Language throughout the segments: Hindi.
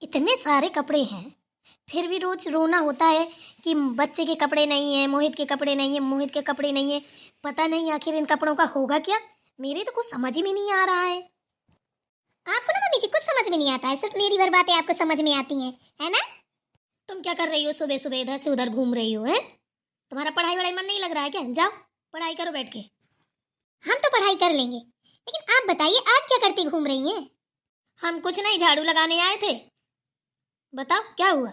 इतने सारे कपड़े हैं, फिर भी रोज रोना होता है कि बच्चे के कपड़े नहीं है, मोहित के कपड़े नहीं है, मोहित के कपड़े नहीं है। पता नहीं आखिर इन कपड़ों का होगा क्या। मेरे तो कुछ समझ में नहीं आ रहा है। आपको ना मम्मी जी कुछ समझ में नहीं आता है, सिर्फ मेरी भर बातें आपको समझ में आती हैं, है ना? तुम क्या कर रही हो? सुबह सुबह इधर से उधर घूम रही हो? है तुम्हारा पढ़ाई वढ़ाई मन नहीं लग रहा है क्या? जाओ पढ़ाई करो बैठ के। हम तो पढ़ाई कर लेंगे, लेकिन आप बताइए आप क्या करती घूम रही हैं? हम कुछ नहीं, झाड़ू लगाने आए थे। बताओ क्या हुआ?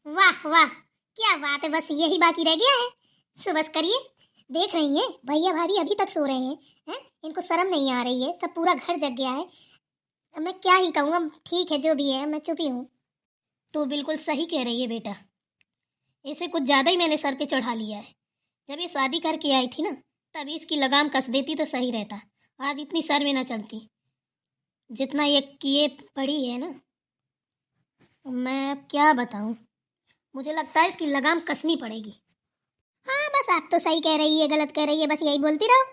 वाह वाह, क्या बात है, बस यही बाकी रह गया है। सुबह करिए। देख रही हैं भैया भाभी अभी तक सो रहे हैं? इनको शर्म नहीं आ रही है, सब पूरा घर जग गया है। अब मैं क्या ही कहूँगा, ठीक है जो भी है, मैं चुप ही हूँ। तो बिल्कुल सही कह रही है बेटा, इसे कुछ ज़्यादा ही मैंने सर पे चढ़ा लिया है। जब ये शादी करके आई थी ना, तभी इसकी लगाम कस देती तो सही रहता। आज इतनी सर में ना चढ़ती। जितना ये किए पड़ी है ना, मैं क्या बताऊं। मुझे लगता है इसकी लगाम कसनी पड़ेगी। हाँ बस आप तो सही कह रही है, गलत कह रही है, बस यही बोलती रहो।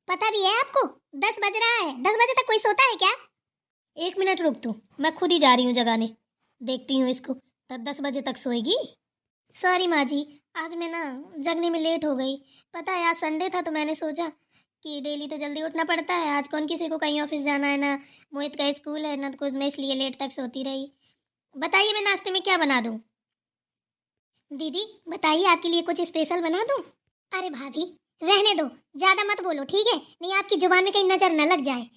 पता भी है आपको 10 बज रहा है, 10 बजे तक कोई सोता है क्या? 1 मिनट रुक तू, मैं खुद ही जा रही हूँ जगाने। देखती हूँ इसको, तब 10 बजे तक सोएगी। सॉरी माँ जी, आज मैं ना जगने में लेट हो गई। पता है आज संडे था तो मैंने सोचा कि डेली तो जल्दी उठना पड़ता है, आज कौन किसी को कहीं ऑफिस जाना है, ना मोहित का स्कूल है ना, तो कुछ मैं इसलिए लेट तक सोती रही। बताइए मैं नाश्ते में क्या बना दूँ? दीदी बताइए आपके लिए कुछ स्पेशल बना दूँ? अरे भाभी रहने दो, ज्यादा मत बोलो ठीक है, नहीं आपकी जुबान में कहीं नजर न लग जाए।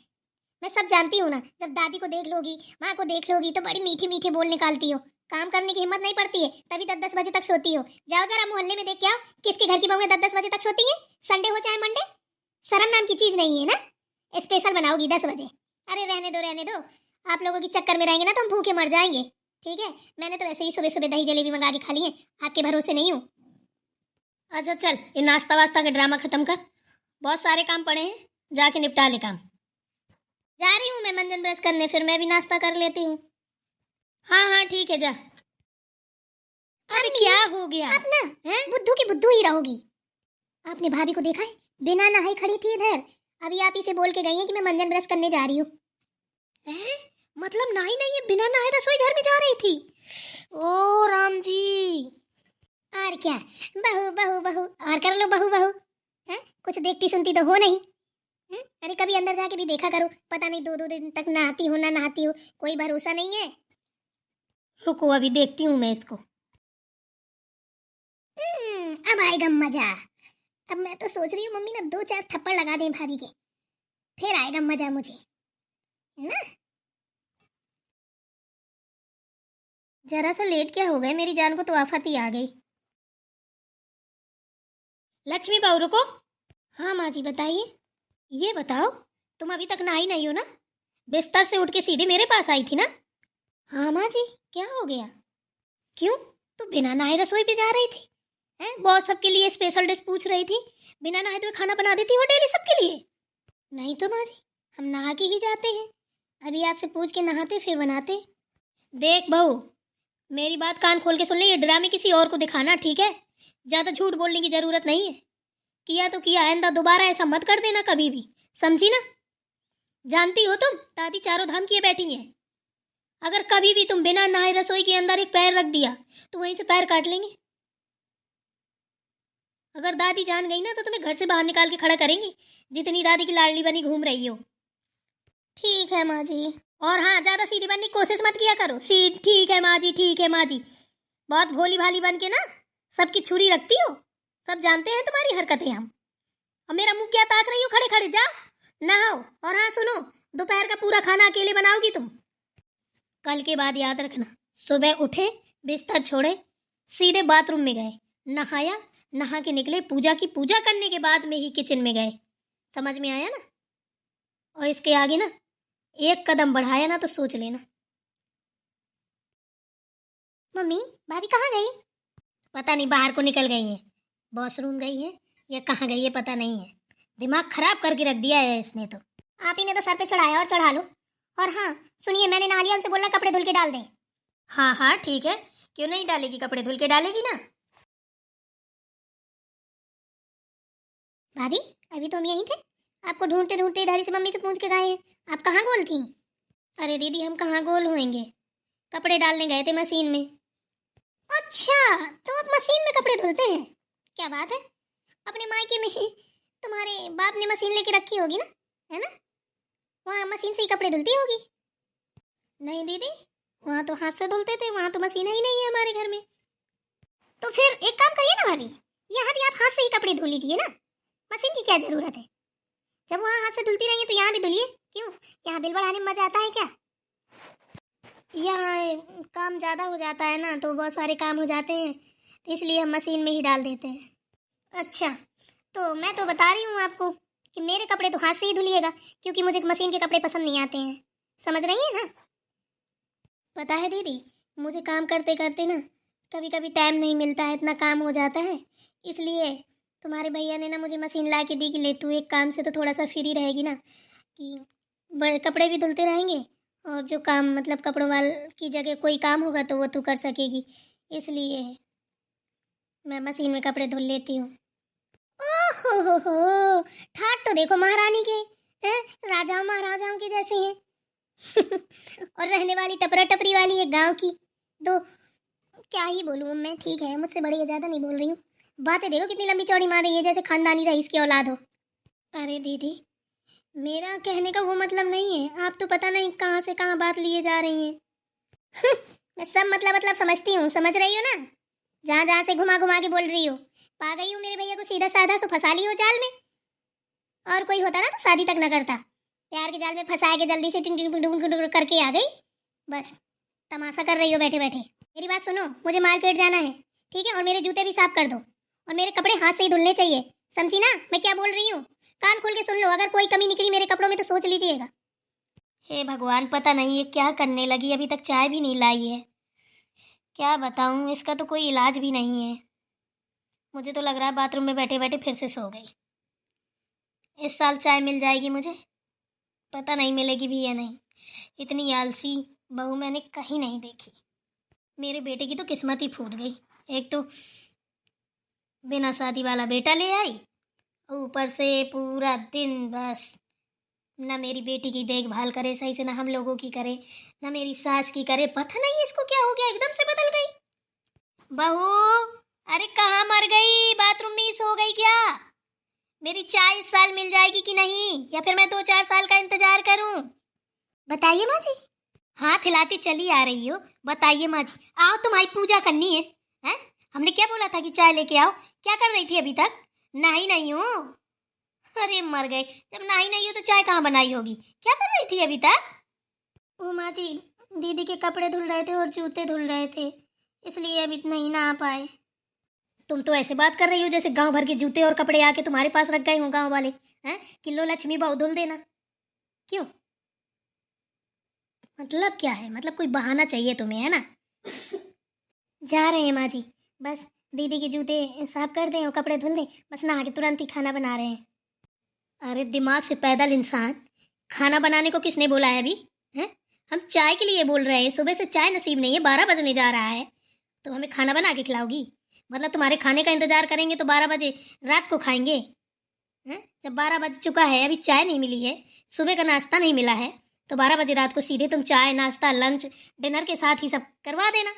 मैं सब जानती हूँ ना, जब दादी को देख लोगी, माँ को देख लोगी तो बड़ी मीठी मीठी बोल निकालती हो, काम करने की हिम्मत नहीं पड़ती है, तभी 10-10 बजे तक सोती हो। जाओ जरा मोहल्ले में देख के आओ, किसके घर की बहुएं 10-10 बजे तक सोती हैं, संडे हो चाहे मंडे। शर्म नाम की चीज नहीं है ना? स्पेशल बनाओगी 10 बजे? अरे रहने दो रहने दो, आप लोगों के चक्कर में रहेंगे ना तो हम भूखे मर जाएंगे। ठीक है, मैंने तो ऐसे ही सुबह सुबह दही जलेबी मंगा के खा ली है, आपके भरोसे नहीं हूँ। अच्छा चल, ये नाश्ता वास्ता का ड्रामा खत्म कर। बहुत सारे काम पड़े हैं, जाके निपटा ले काम। जा रही हूँ मैं मंजन ब्रश करने, फिर मैं भी नाश्ता कर लेती हूँ। हाँ हाँ ठीक है जा। अरे क्या हो गया? आप ना बुद्धू की बुद्धू ही रहोगी। आपने भाभी को देखा है, बिना नहाई खड़ी थी इधर, अभी आप इसे बोल के गई हैं कि मैं मंजन ब्रश करने जा रही हूँ। मतलब नहाई नहीं है, बिना नहाए रसोई घर में जा रही थी? ओ राम जी। और क्या, बहू बहू बहू और कर लो बहू बहू। हैं कुछ देखती सुनती तो हो नहीं। अरे कभी अंदर जाके भी देखा करो, पता नहीं 2-2 दिन तक नहाती हो ना नहाती हो, कोई भरोसा नहीं है। रुको अभी देखती हूँ मैं इसको। अब आएगा मजा। अब मैं तो सोच रही हूँ मम्मी ना 2-4 थप्पड़ लगा दें भाभी के, फिर आएगा मजा मुझे, है ना? जरा सा लेट क्या हो गए, मेरी जान को तो आफत ही आ गई। लक्ष्मी बहू रुको। हाँ माँ जी बताइए। ये बताओ, तुम अभी तक नहाई नहीं हो ना? बिस्तर से उठ के सीधे मेरे पास आई थी ना? हाँ माँ जी, क्या हो गया? क्यों, तू बिना नहाए रसोई पे जा रही थी? हैं, बहुत सबके लिए स्पेशल डिश पूछ रही थी। बिना नहाए तो खाना बना देती हो डेली सबके लिए? नहीं तो माँ जी, हम नहा के ही जाते हैं। अभी आपसे पूछ के नहाते फिर बनाते। देख बहू, मेरी बात कान खोल के सुन ले, ये ड्रामे किसी और को दिखाना, ठीक है? ज्यादा झूठ बोलने की जरूरत नहीं है। किया तो किया, आइंदा दोबारा ऐसा मत कर देना कभी भी, समझी ना? जानती हो तुम, दादी चारों धाम किए बैठी हैं। अगर कभी भी तुम बिना नहाए रसोई के अंदर एक पैर रख दिया तो वहीं से पैर काट लेंगे। अगर दादी जान गई ना तो तुम्हें घर से बाहर निकाल के खड़ा करेंगी, जितनी दादी की लाडली बनी घूम रही हो। ठीक है माँ जी। और हाँ, ज्यादा सीधी बनने की कोशिश मत किया करो। ठीक है माँ जी, ठीक है माँ जी। बहुत भोली भाली बन के ना सबकी छुरी रखती हो। सब जानते हैं तुम्हारी हरकतें हम। और मेरा मुंह क्या ताक रही हो? खड़े खड़े जाओ नहाओ। और हाँ सुनो, दोपहर का पूरा खाना अकेले बनाओगी तुम? कल के बाद याद रखना, सुबह उठे, बिस्तर छोड़े, सीधे बाथरूम में गए, नहाया, नहा के निकले, पूजा की, पूजा करने के बाद में ही किचन में गए। समझ में आया ना? और इसके आगे ना एक कदम बढ़ाया ना तो सोच लेना। मम्मी भाभी कहाँ गई? पता नहीं, बाहर को निकल गई है, वॉशरूम गई है या कहाँ गई है पता नहीं है। दिमाग खराब करके रख दिया है इसने तो। आप ही ने तो सर पे चढ़ाया और चढ़ा लो। और हाँ सुनिए, मैंने नहा लिया, उनसे बोलना कपड़े धुल के डाल दें। हाँ हाँ ठीक है, क्यों नहीं डालेगी, कपड़े धुल के डालेगी ना। भाभी अभी तो हम यहीं थे, आपको ढूंढते ढूंढते इधर से मम्मी से पूछ के गए हैं, आप कहाँ गोल थी? अरे दीदी हम कहाँ गोल होएंगे, कपड़े डालने गए थे मशीन में। अच्छा, तो आप मशीन में कपड़े धुलते हैं? क्या बात है, अपने मायके में ही तुम्हारे बाप ने मशीन लेके रखी होगी ना, है ना? वहाँ मशीन से ही कपड़े धुलती होगी। नहीं दीदी, वहाँ तो हाथ से धुलते थे, वहाँ तो मशीन ही नहीं है हमारे घर में। तो फिर एक काम करिए ना भाभी, यहाँ भी आप हाथ से ही कपड़े धो लीजिए ना, मशीन की क्या जरूरत है? जब वहाँ हाथ से धुलती रही है तो यहाँ भी धुलिए। क्यों, यहाँ बिल बढ़ाने में मजा आता है क्या? यहाँ काम ज़्यादा हो जाता है ना, तो बहुत सारे काम हो जाते हैं, तो इसलिए हम मशीन में ही डाल देते हैं। अच्छा, तो मैं तो बता रही हूँ आपको कि मेरे कपड़े तो हाथ से ही धुलिएगा, क्योंकि मुझे मशीन के कपड़े पसंद नहीं आते हैं। समझ रही हैं ना? पता है दीदी, मुझे काम करते करते ना कभी कभी टाइम नहीं मिलता है, इतना काम हो जाता है, इसलिए तुम्हारे भैया ने ना मुझे मशीन ला के दी कि ले तू एक काम से तो थोड़ा सा फ्री रहेगी ना, कि बड़े कपड़े भी धुलते रहेंगे और जो काम मतलब कपड़ों वाल की जगह कोई काम होगा तो वो तू कर सकेगी, इसलिए मैं मशीन में कपड़े धुल लेती हूँ। हो, ठाट तो देखो महारानी के, हैं? राजाओं महाराजाओं के जैसे हैं। और रहने वाली टपरा टपरी वाली एक गांव की, तो क्या ही बोलूँ मैं, ठीक है मुझसे बड़ी है, ज़्यादा नहीं बोल रही हूँ। बातें देखो कितनी लंबी चौड़ी मार रही है, जैसे खानदानी रईस की औलाद हो। अरे दीदी, मेरा कहने का वो मतलब नहीं है, आप तो पता नहीं कहाँ से कहाँ बात लिए जा रही हैं। मैं सब मतलब समझती हूँ, समझ रही हो ना? जहाँ जहाँ से घुमा घुमा के बोल रही हो। पा गई हूँ मेरे भैया को सीधा साधा, सो फंसा ली हो जाल में। और कोई होता ना तो शादी तक न करता, प्यार के जाल में फंसा के जल्दी से टिंग टिंग टिंग टिंग टिंग करके आ गई, बस तमाशा कर रही हो बैठे बैठे। मेरी बात सुनो, मुझे मार्केट जाना है, ठीक है? और मेरे जूते भी साफ कर दो, और मेरे कपड़े हाथ से ही धुलने चाहिए, समझी ना मैं क्या बोल रही हूँ? कान खोल के सुन लो, अगर कोई कमी निकली मेरे कपड़ों में तो सोच लीजिएगा। हे भगवान, पता नहीं ये क्या करने लगी, अभी तक चाय भी नहीं लाई है। क्या बताऊं, इसका तो कोई इलाज भी नहीं है। मुझे तो लग रहा है बाथरूम में बैठे बैठे फिर से सो गई। इस साल चाय मिल जाएगी मुझे, पता नहीं मिलेगी भी या नहीं। इतनी आलसी बहू मैंने कहीं नहीं देखी। मेरे बेटे की तो किस्मत ही फूट गई, एक तो बिना शादी वाला बेटा ले आई, ऊपर से पूरा दिन बस ना मेरी बेटी की देखभाल करे सही से, ना हम लोगों की करे, ना मेरी सास की करे। पता नहीं इसको क्या हो गया, एकदम से बदल गई। बहू, अरे कहाँ मर गई, बाथरूम में ही सो गई क्या? मेरी चाय इस साल मिल जाएगी कि नहीं, या फिर मैं 2-4 साल का इंतजार करूं? बताइए माँ जी। हाथ हिलाती चली आ रही हो, बताइए माँ जी। आओ, तुम्हारी पूजा करनी है, हैं? हमने क्या बोला था कि चाय लेके आओ? क्या कर रही थी अभी तक? नहाई नहीं हो? अरे मर गए, जब नहाई नहीं हो तो चाय कहाँ बनाई होगी? क्या कर रही थी अभी तक? ओ माँ जी, दीदी के कपड़े धुल रहे थे और जूते धुल रहे थे, इसलिए अभी नहीं नहा पाए। तुम तो ऐसे बात कर रही हो जैसे गांव भर के जूते और कपड़े आके तुम्हारे पास रख गए हो गांव वाले, हैं? किलो लक्ष्मी बहू धुल देना, क्यों? मतलब क्या है, मतलब कोई बहाना चाहिए तुम्हें, है ना? जा रहे हैं माँ जी, बस दीदी के जूते साफ कर दें और कपड़े धुल दें, बस नहा के तुरंत ही खाना बना रहे हैं। अरे दिमाग से पैदल इंसान, खाना बनाने को किसने बोला है अभी, हैं? हम चाय के लिए बोल रहे हैं, सुबह से चाय नसीब नहीं है, 12 बजने जा रहा है, तो हमें खाना बना के खिलाओगी? मतलब तुम्हारे खाने का इंतजार करेंगे तो 12 बजे रात को खाएंगे, हैं? जब 12 बज चुका है, अभी चाय नहीं मिली है, सुबह का नाश्ता नहीं मिला है, तो 12 बजे रात को सीधे तुम चाय नाश्ता लंच डिनर के साथ ही सब करवा देना,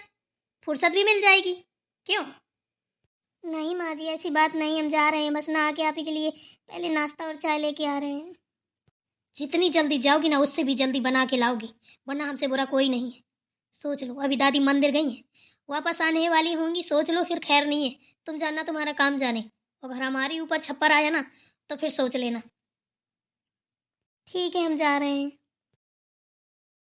फुर्सत भी मिल जाएगी। क्यों? नहीं माँ जी, ऐसी बात नहीं, हम जा रहे हैं, बस नहा के आप ही के लिए पहले नाश्ता और चाय लेके आ रहे हैं। जितनी जल्दी जाओगी ना उससे भी जल्दी बना के लाओगी, वरना हमसे बुरा कोई नहीं है। सोच लो, अभी दादी मंदिर गई हैं, वापस आने वाली होंगी, सोच लो, फिर खैर नहीं है। तुम जानना तुम्हारा काम जाने, और अगर हमारी ऊपर छप्पर आया ना तो फिर सोच लेना। ठीक है, हम जा रहे हैं।